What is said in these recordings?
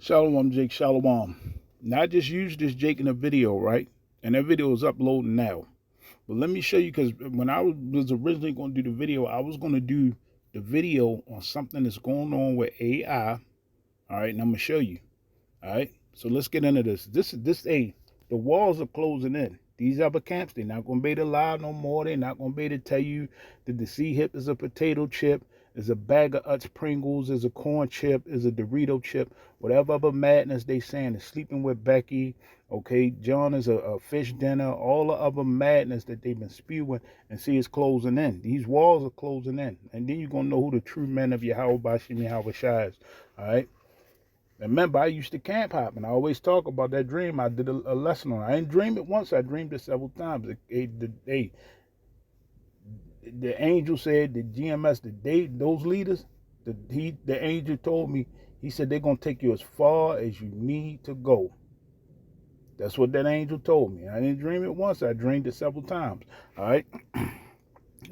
Shalom, Jake. Shalom. Now, I just used this Jake in a video, right? And that video is uploading now. But let me show you, because when I was originally going to do the video, I was going to do the video on something that's going on with AI. All right, and I'm going to show you. All right, so let's get into this. The walls are closing in. These other camps, they're not going to be able to lie no more. They're not going to be able to tell you that the C hip is a potato chip, is a bag of Utz Pringles, is a corn chip, is a Dorito chip, whatever other madness they saying is sleeping with Becky. Okay, John is a fish dinner, all the other madness that they've been spewing, and see it's closing in. These walls are closing in. And then you're going to know who the true men of Yahweh Bashim Yahweh Shai is. All right. Remember, I used to camp hop, and I always talk about that dream. I did a lesson on it. I didn't dream it once. I dreamed it several times. The angel said, the GMS, those leaders, the angel told me, he said, they're going to take you as far as you need to go. That's what that angel told me. I didn't dream it once. I dreamed it several times. All right.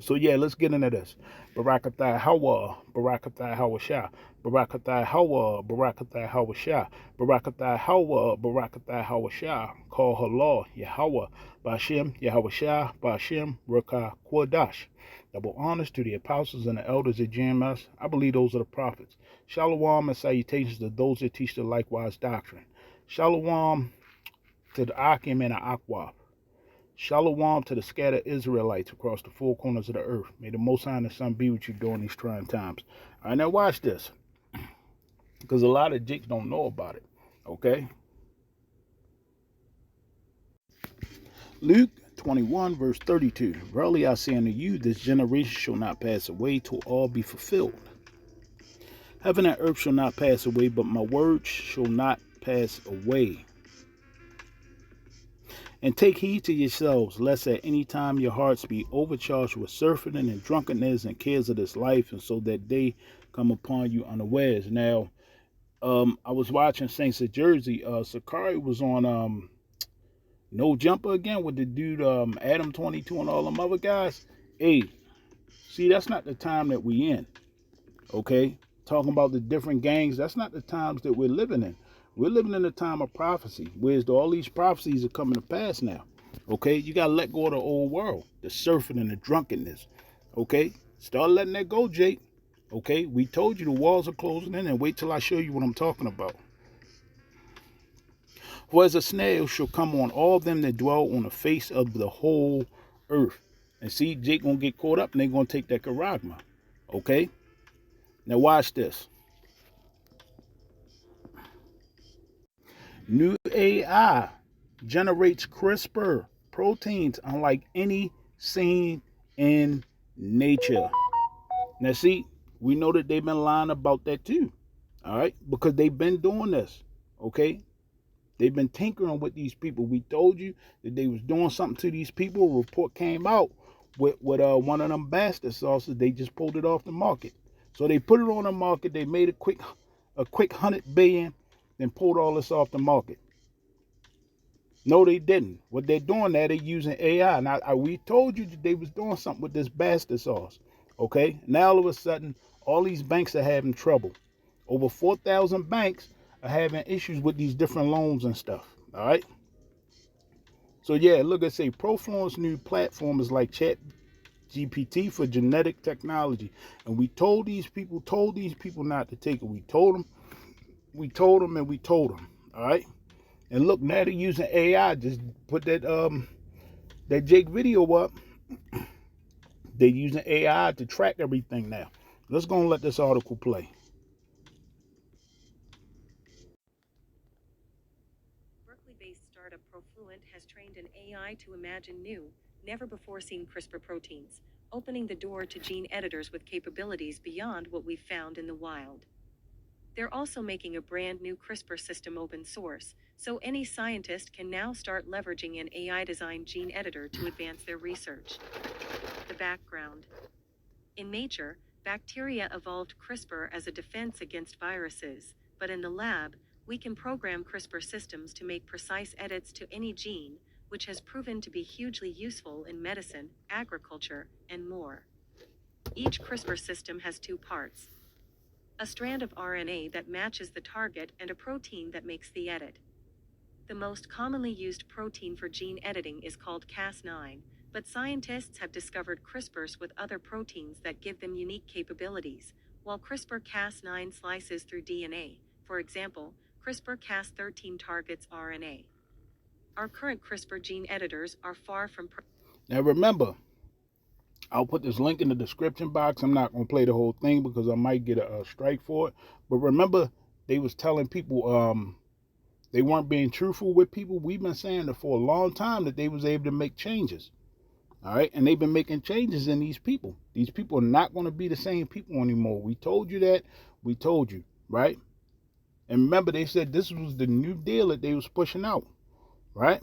So yeah, let's get into this. Barakathai Hawa, Barakathai Hawa Shah, Barakathai Hawa, Barakathai Hawa Shah, Barakathai Hawa, Barakathai Hawa Shah, call her law, Yahweh, Bashem, Yahweh Shah, Bashem, Ruka, Quadash. Double honors to the apostles and the elders at GMS. I believe those are the prophets. Shalom and salutations to those that teach the likewise doctrine. Shalom to the Akim and the Akwab. Shalom to the scattered Israelites across the four corners of the earth. May the Most High and the Son be with you during these trying times. All right, now watch this, because a lot of jigs don't know about it. Okay? Luke 21, verse 32. Verily I say unto you, this generation shall not pass away till all be fulfilled. Heaven and earth shall not pass away, but my words shall not pass away. And take heed to yourselves, lest at any time your hearts be overcharged with surfeiting and drunkenness and cares of this life, and so that they come upon you unawares. Now, I was watching Saints of Jersey. Sakari was on No Jumper again with the dude Adam 22 and all them other guys. Hey, see, that's not the time that we in. Okay? Talking about the different gangs, that's not the times that we're living in. We're living in a time of prophecy, whereas all these prophecies are coming to pass now. Okay, you gotta let go of the old world, the surfing and the drunkenness. Okay, start letting that go, Jake. Okay, we told you the walls are closing in, and wait till I show you what I'm talking about. For as a snail shall come on all them that dwell on the face of the whole earth. And see, Jake gonna get caught up, and they're gonna take that charagma. Okay, now watch this. New AI generates CRISPR proteins unlike any seen in nature. Now, see, we know that they've been lying about that too. All right, because they've been doing this. Okay, they've been tinkering with these people. We told you that they was doing something to these people. A report came out with one of them bastard sauces. They just pulled it off the market. So they put it on the market. They made a quick 100 billion, then pulled all this off the market. No, they didn't. What they're doing now, they're using AI. Now, we told you that they was doing something with this bastard sauce. Okay? Now, all of a sudden, all these banks are having trouble. Over 4,000 banks are having issues with these different loans and stuff. All right? So, yeah, look, I say Profluent's new platform is like Chat GPT for genetic technology. And we told these people not to take it. We told them, and we told them. All right? And look, now they're using AI. Just put that Jake video up. They're using AI to track everything now. Let's go and let this article play. Berkeley-based startup Profluent has trained an AI to imagine new, never-before-seen CRISPR proteins, opening the door to gene editors with capabilities beyond what we've found in the wild. They're also making a brand new CRISPR system open source, so any scientist can now start leveraging an AI-designed gene editor to advance their research. The background. In nature, bacteria evolved CRISPR as a defense against viruses, but in the lab, we can program CRISPR systems to make precise edits to any gene, which has proven to be hugely useful in medicine, agriculture, and more. Each CRISPR system has two parts: a strand of RNA that matches the target and a protein that makes the edit. The most commonly used protein for gene editing is called Cas9, but scientists have discovered CRISPRs with other proteins that give them unique capabilities, while CRISPR-Cas9 slices through DNA. For example, CRISPR-Cas13 targets RNA. Our current CRISPR gene editors are far from Now remember, I'll put this link in the description box. I'm not going to play the whole thing because I might get a strike for it. But remember, they was telling people they weren't being truthful with people. We've been saying that for a long time that they was able to make changes. All right, and they've been making changes in these people. These people are not going to be the same people anymore. We told you that. We told you, right? And remember, they said this was the new deal that they was pushing out, right?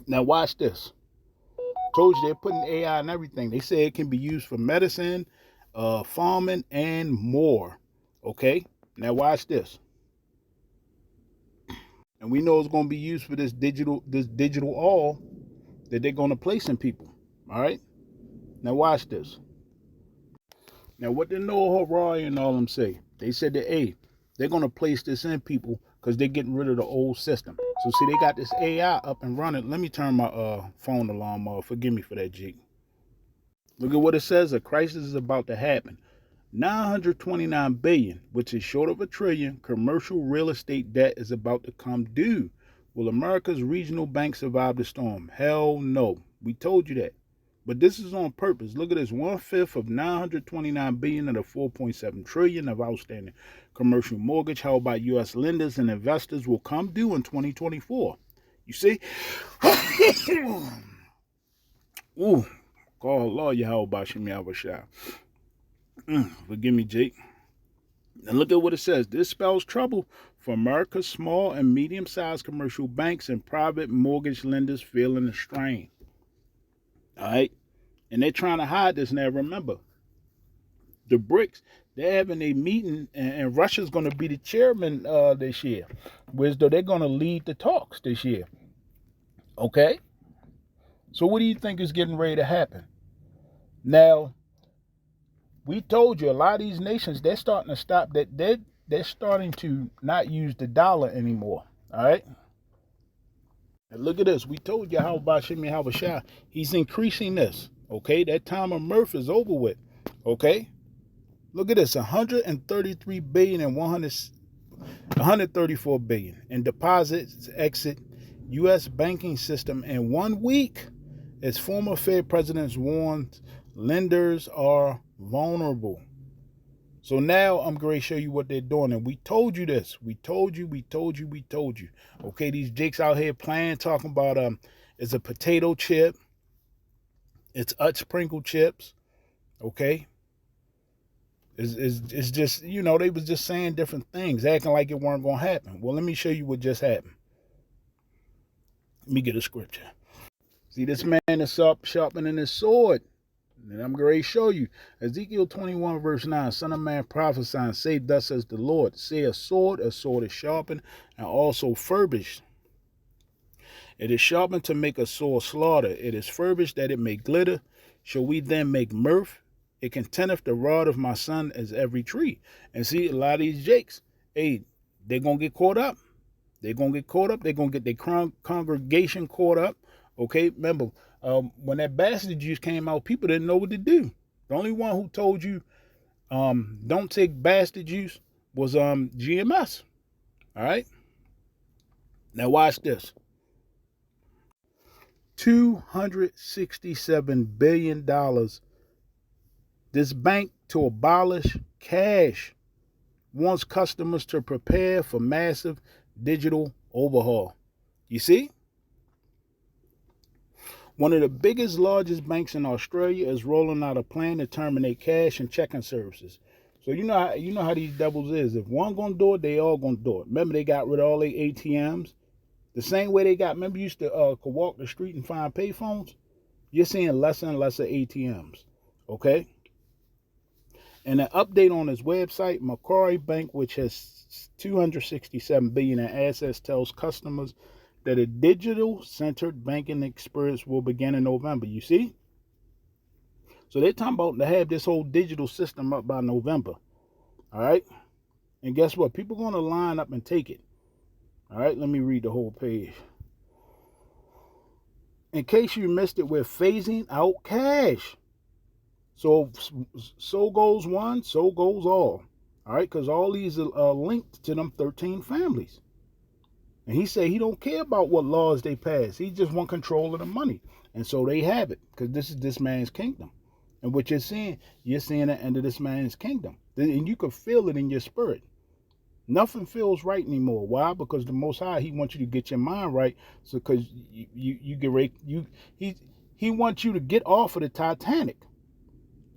Now watch this. Told you they're putting AI and everything. They say it can be used for medicine, farming, and more. Okay, now watch this. And we know it's going to be used for this digital all that they're going to place in people. All right. Now watch this. Now what did Noah Harari and all them say? They said that they're going to place this in people because they're getting rid of the old system. So see, they got this AI up and running. Let me turn my phone alarm off. Forgive me for that, Jake. Look at what it says. A crisis is about to happen. 929 billion, which is short of $1 trillion, commercial real estate debt is about to come due. Will America's regional banks survive the storm? Hell no. We told you that. But this is on purpose. Look at this. 1/5 of 929 billion of the 4.7 trillion of outstanding commercial mortgage held by U.S. lenders and investors will come due in 2024. You see? Ooh. Call Allah Yahweh Shemi Abashah. Forgive me, Jake. And look at what it says. This spells trouble for America's small and medium-sized commercial banks and private mortgage lenders feeling the strain. All right? And they're trying to hide this now. Remember, the BRICS, they're having a meeting, and Russia's going to be the chairman this year. Whereas though they're going to lead the talks this year. Okay? So what do you think is getting ready to happen? Now, we told you a lot of these nations, they're starting to stop that. They're starting to not use the dollar anymore. All right. And look at this. We told you how about Shemi Habashah. He's increasing this. Okay. That time of mirth is over with. Okay. Look at this. 133 billion and 134 billion in deposits exit U.S. banking system in 1 week, as former Fed presidents warned lenders are vulnerable. So now I'm going to show you what they're doing. And we told you this. We told you. Okay, these jakes out here playing, talking about it's a potato chip. It's sprinkle chips. Okay. It's just, they was just saying different things, acting like it weren't going to happen. Well, let me show you what just happened. Let me get a scripture. See, this man is sharpening his sword. And I'm going to show you. Ezekiel 21 verse 9. Son of man, prophesy and say, thus says the Lord. Say a sword is sharpened and also furbished. It is sharpened to make a sore slaughter. It is furbished that it may glitter. Shall we then make mirth? It contenteth the rod of my son as every tree. And see, a lot of these jakes, they're going to get caught up. They're going to get caught up. They're going to get their congregation caught up. Okay, remember, when that bastard juice came out, people didn't know what to do. The only one who told you don't take bastard juice was GMS. All right. Now watch this. $267 billion. This bank to abolish cash wants customers to prepare for massive digital overhaul. You see? One of the largest banks in Australia is rolling out a plan to terminate cash and checking services. So you know how these devils is. If one gonna do it, they all gonna do it. Remember, they got rid of all their ATMs. The same way remember you used to could walk the street and find payphones? You're seeing lesser and lesser ATMs. Okay? And an update on his website, Macquarie Bank, which has $267 billion in assets, tells customers that a digital-centered banking experience will begin in November. You see? So they're talking about to have this whole digital system up by November. All right. And guess what? People going to line up and take it. All right. Let me read the whole page. In case you missed it, we're phasing out cash. So goes one, so goes all. All right. Because all these are linked to them 13 families. And he said he don't care about what laws they pass. He just want control of the money. And so they have it because this is this man's kingdom. And what you're seeing the end of this man's kingdom. And you can feel it in your spirit. Nothing feels right anymore. Why? Because the Most High, he wants you to get your mind right. So because you get ready, he wants you to get off of the Titanic.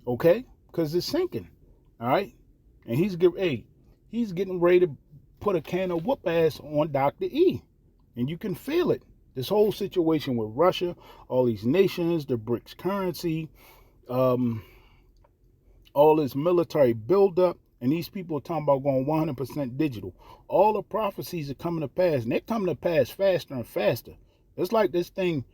Okay? Because it's sinking. All right? And he's getting ready to put a can of whoop ass on Dr. E. And you can feel it. This whole situation with Russia, all these nations, the BRICS currency, all this military buildup, and these people are talking about going 100% digital. All the prophecies are coming to pass, and they're coming to pass faster and faster. It's like this thing,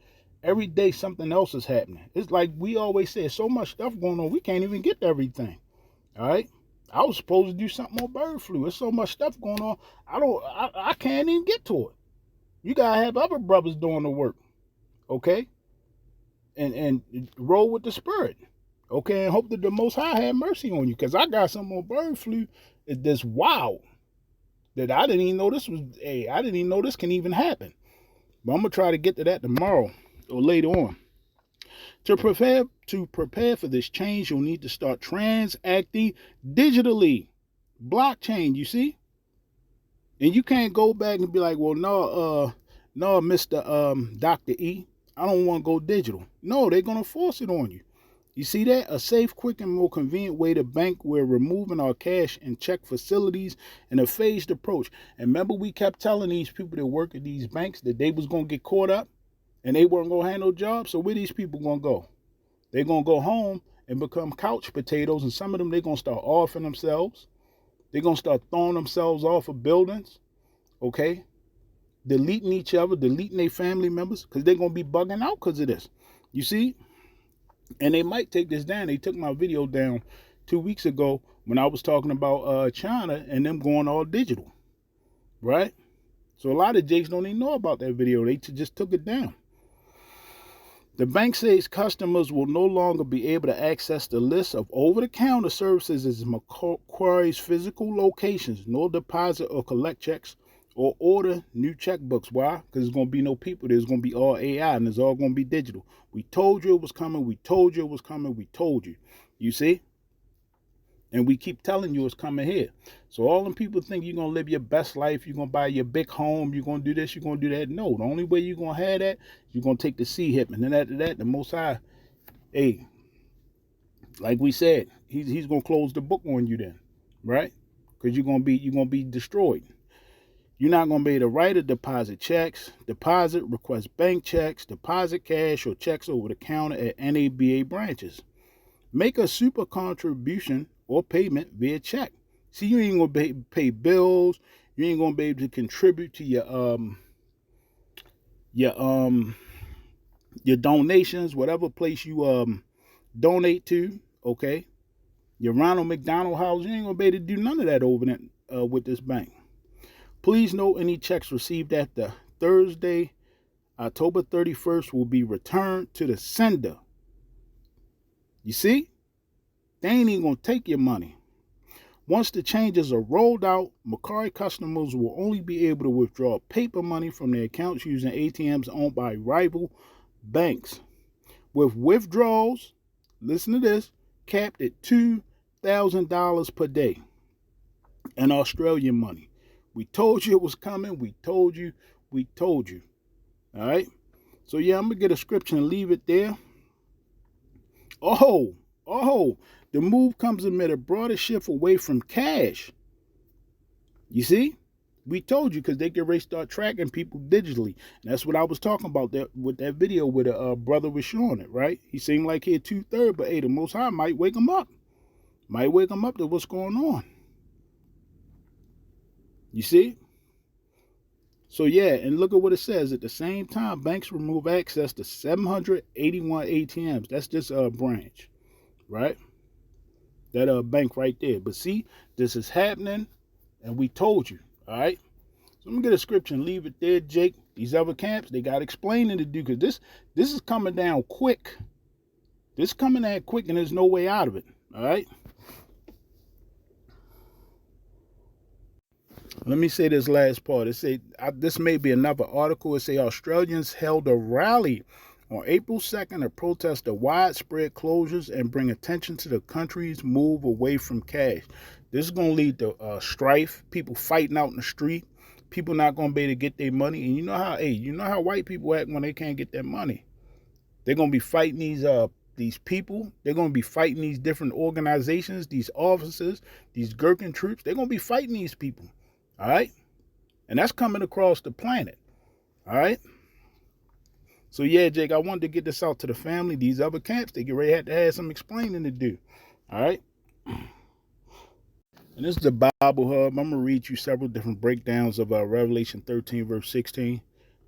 every day something else is happening. It's like we always say, so much stuff going on, we can't even get to everything. All right? I was supposed to do something on bird flu. There's so much stuff going on. I can't even get to it. You gotta have other brothers doing the work, okay? And roll with the spirit, okay? And hope that the Most High have mercy on you, because I got something on bird flu that's wild that I didn't even know this was. Hey, I didn't even know this can even happen. But I'm gonna try to get to that tomorrow or later on. To prepare for this change, you'll need to start transacting digitally. Blockchain, you see? And you can't go back and be like, well, no, Mr. Dr. E, I don't want to go digital. No, they're going to force it on you. You see that? A safe, quick, and more convenient way to bank. We're removing our cash and check facilities in a phased approach. And remember, we kept telling these people that work at these banks that they was going to get caught up and they weren't going to have no job. So where these people going to go? They're going to go home and become couch potatoes. And some of them, they're going to start offing themselves. They're going to start throwing themselves off of buildings. Okay? Deleting each other, deleting their family members, because they're going to be bugging out because of this. You see? And they might take this down. They took my video down 2 weeks ago when I was talking about China and them going all digital. Right? So a lot of jakes don't even know about that video. They just took it down. The bank says customers will no longer be able to access the list of over-the-counter services as Macquarie's physical locations, nor deposit or collect checks or order new checkbooks. Why? Because there's going to be no people. There's going to be all AI, and it's all going to be digital. We told you it was coming. We told you it was coming. We told you. You see? And we keep telling you it's coming here. So all them people think you're going to live your best life. You're going to buy your big home. You're going to do this. You're going to do that. No, the only way you're going to have that, you're going to take the C hip. And then after that, the Most High, hey, like we said, he's going to close the book on you then, right? Because you're going to be destroyed. You're not going to be able to write or deposit checks, deposit, request bank checks, deposit cash or checks over the counter at NABA branches. Make a super contribution or payment via check. See, you ain't gonna pay bills. You ain't gonna be able to contribute to your donations, whatever place you donate to. Okay, your Ronald McDonald House. You ain't gonna be able to do none of that over there with this bank. Please note any checks received after Thursday, October 31st, will be returned to the sender. You see? They ain't even going to take your money. Once the changes are rolled out, Macquarie customers will only be able to withdraw paper money from their accounts using ATMs owned by rival banks, with withdrawals, listen to this, capped at $2,000 per day in Australian money. We told you it was coming. We told you. We told you. All right? So, yeah, I'm going to get a scripture and leave it there. Oh, the move comes amid a broader shift away from cash. You see? We told you because they get ready to start tracking people digitally. And that's what I was talking about with that video where the brother was showing it, right? He seemed like he had 2/3, but hey, the Most High might wake him up. Might wake him up to what's going on. You see? So, yeah, and look at what it says. At the same time, banks remove access to 781 ATMs. That's just a branch, right? That bank right there. But see, this is happening, and we told you. All right. So let me get a scripture and leave it there, Jake. These other camps, they got explaining to do, because this is coming down quick. This coming down quick, and there's no way out of it. All right. Let me say this last part. It say this may be another article. It say Australians held a rally on April 2nd to protest the widespread closures and bring attention to the country's move away from cash. This is going to lead to strife, people fighting out in the street, people not going to be able to get their money. And you know how white people act when they can't get their money. They're going to be fighting these people. They're going to be fighting these different organizations, these officers, these Gherkin troops. They're going to be fighting these people. All right? And that's coming across the planet. All right? So, yeah, Jake, I wanted to get this out to the family. These other camps, they get ready to have some explaining to do. All right? And this is the Bible Hub. I'm going to read you several different breakdowns of Revelation 13, verse 16.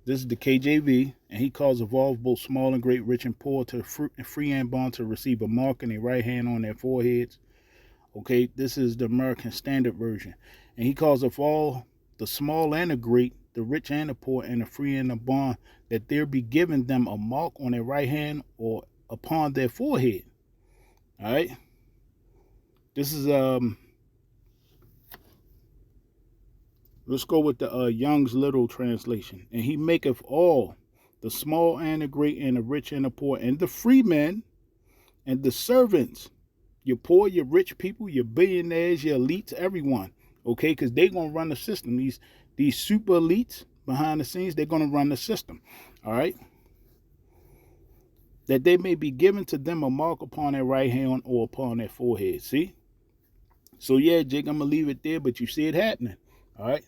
This is the KJV. And he calls of all, both small and great, rich and poor, to free and bond to receive a mark in their right hand on their foreheads. Okay, this is the American Standard Version. And he calls of all, the small and the great, the rich and the poor, and the free and the bond, that there be given them a mark on their right hand or upon their forehead. All right. This is let's go with the Young's Literal Translation. And he maketh all, the small and the great, and the rich and the poor, and the free men, and the servants, your poor, your rich people, your billionaires, your elites, everyone. Okay, because they're going to run the system. These super elites behind the scenes, they're going to run the system. All right. That they may be given to them a mark upon their right hand or upon their forehead. See? So, yeah, Jake, I'm going to leave it there, but you see it happening. All right.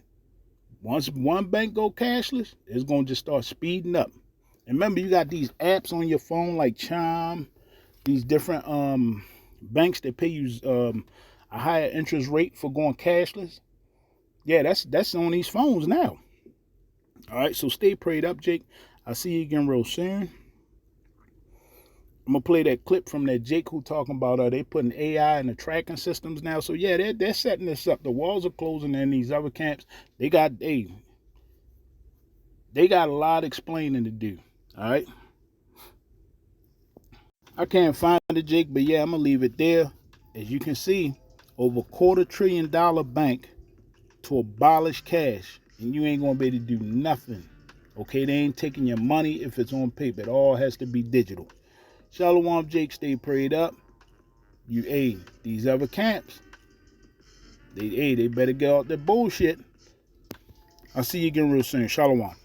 Once one bank go cashless, it's going to just start speeding up. And remember, you got these apps on your phone like Chime, these different banks that pay you a higher interest rate for going cashless. Yeah, that's on these phones now. All right, so stay prayed up, Jake. I'll see you again real soon. I'm going to play that clip from that Jake who talking about they putting AI in the tracking systems now. So, yeah, they're setting this up. The walls are closing in these other camps. They got a lot of explaining to do. All right. I can't find it, Jake, but, yeah, I'm going to leave it there. As you can see, over $250 billion bank to abolish cash. And you ain't going to be able to do nothing. Okay, they ain't taking your money if it's on paper. It all has to be digital. Shalom, Jake. Stay prayed up. These other camps, they better get out their bullshit. I'll see you again real soon. Shalom.